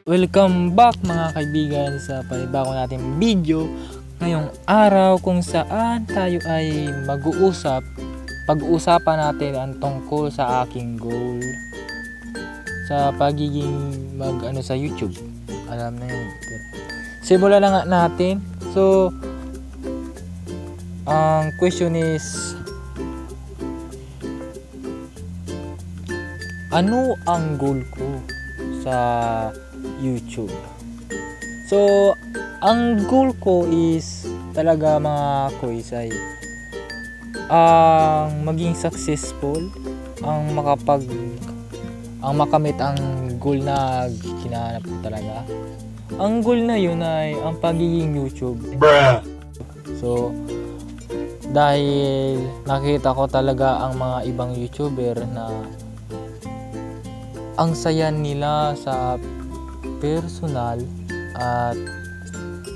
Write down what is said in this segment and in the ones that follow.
Welcome back mga kaibigan sa panibago nating video ngayong araw kung saan tayo ay pag-uusapan natin ang tungkol sa aking goal sa pagiging sa YouTube. Alam na yun. Simulan na nga natin. So, ang question is, ano ang goal ko sa YouTube? So, ang goal ko is talaga mga quiz ay ang maging successful, ang makamit ang goal na hinahanap ko talaga. Ang goal na yun ay ang pagiging YouTube. So, dahil nakita ko talaga ang mga ibang YouTuber na ang saya nila sa personal at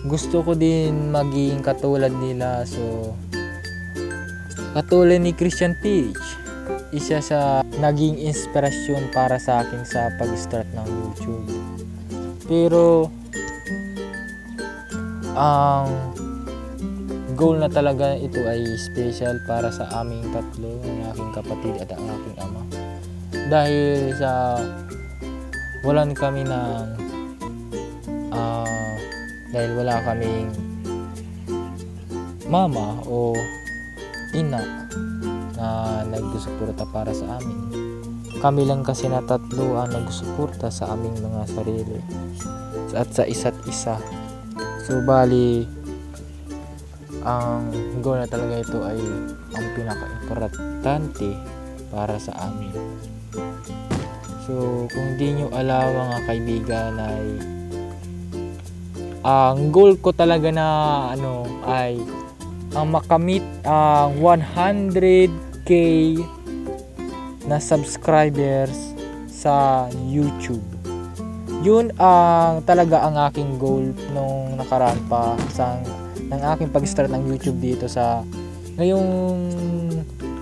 gusto ko din maging katulad nila. So, katulad ni Christian Page, isa sa naging inspirasyon para sa akin sa pag-start ng YouTube. Pero ang goal na talaga ito ay special para sa aming tatlo, ang aking kapatid at ang aking ama. Dahil sa walan kami ng dahil wala kaming mama o ina na nagsusuporta para sa amin. Kami lang kasi na tatlo ang nagsusuporta sa aming mga sarili at sa isa't isa. So bali, ang goal na talaga ito ay ang pinaka-importante para sa amin. So kung hindi nyo alam mga kaibigan ay ang goal ko talaga na ay ang makamit ang 100k na subscribers sa YouTube. Yun ang talaga ang aking goal nung nakaraan pa ng aking pag-start ng YouTube dito sa ngayong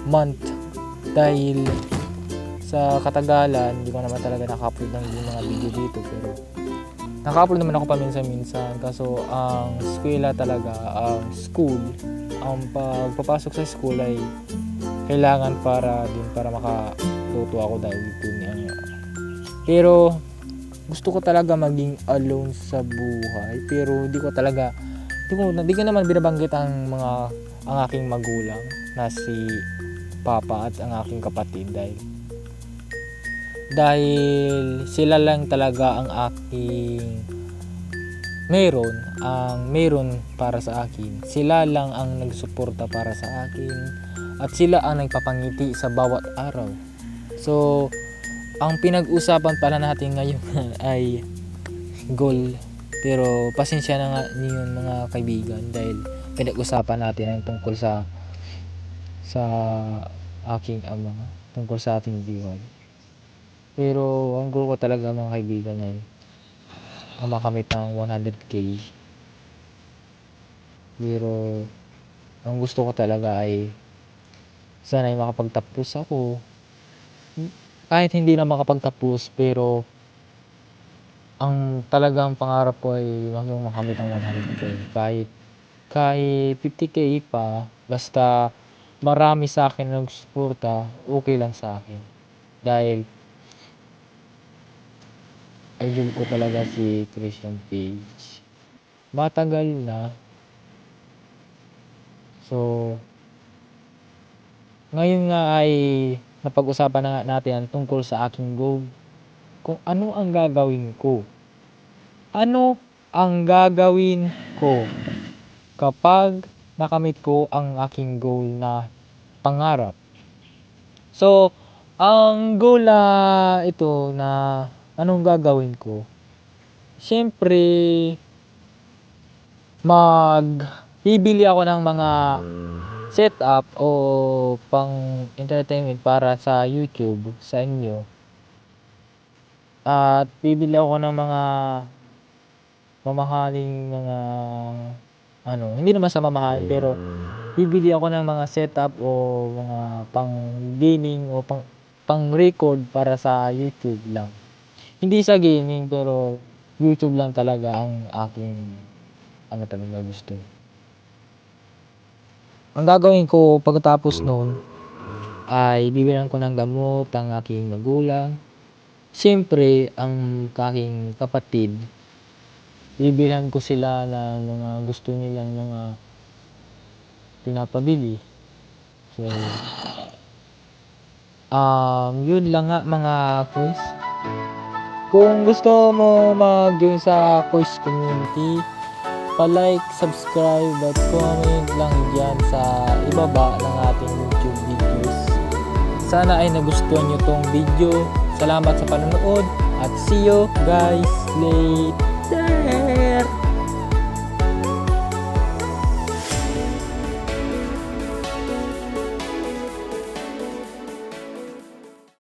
month. Dahil sa katagalan, hindi ko naman talaga naka-upload ng mga video dito, pero naka-upload naman ako paminsan-minsan. Kaso ang eskwela talaga, ang school, ang pagpapasok sa school ay kailangan para makatuto ako dahil dito niya. Pero gusto ko talaga maging alone sa buhay, pero hindi ko naman binabanggit ang aking magulang na si Papa at ang aking kapatid dahil sila lang talaga ang aking meron para sa akin. Sila lang ang nagsuporta para sa akin at sila ang nagpapangiti sa bawat araw. So, ang pinag-usapan pala natin ngayon ay goal. Pero pasensya na nga niyo mga kaibigan dahil pinag-usapan natin ang tungkol sa aking ama, tungkol sa ating buhay. Pero ang goal ko talaga mga kaibigan ay ang makamit ng 100k. Pero ang gusto ko talaga ay sana ay makapagtapos ako. Kahit hindi na makapagtapos, pero ang talagang pangarap ko ay makamit ng 100k. Kahit 50k pa, basta marami sa akin na nagsuporta, okay lang sa akin. Dahil idol ko talaga si Christian Page. Matagal na. So, ngayon nga ay napag-usapan na natin ang tungkol sa aking goal. Kung ano ang gagawin ko. Ano ang gagawin ko kapag nakamit ko ang aking goal na pangarap. So, ang goal na ito na anong gagawin ko? Siyempre, bibili ako ng mga setup o pang entertainment para sa YouTube sa inyo. At bibili ako ng mga mamahaling hindi naman sa mamahal, pero bibili ako ng mga setup o mga pang gaming o pang record para sa YouTube lang. Hindi sa gaming, pero YouTube lang talaga ang aking ano talaga gusto. Ang gagawin ko pagkatapos noon ay bibilhan ko ng gamot ang aking magulang. Siyempre, ang aking kapatid, bibilhan ko sila ng mga gusto nilang mga pinapabili. So, yun lang nga mga quiz. Kung gusto mo mag-join sa quiz community, pa-like, subscribe at comment lang dyan sa ibaba ng ating YouTube videos. Sana ay nagustuhan nyo tong video. Salamat sa panonood at see you guys later!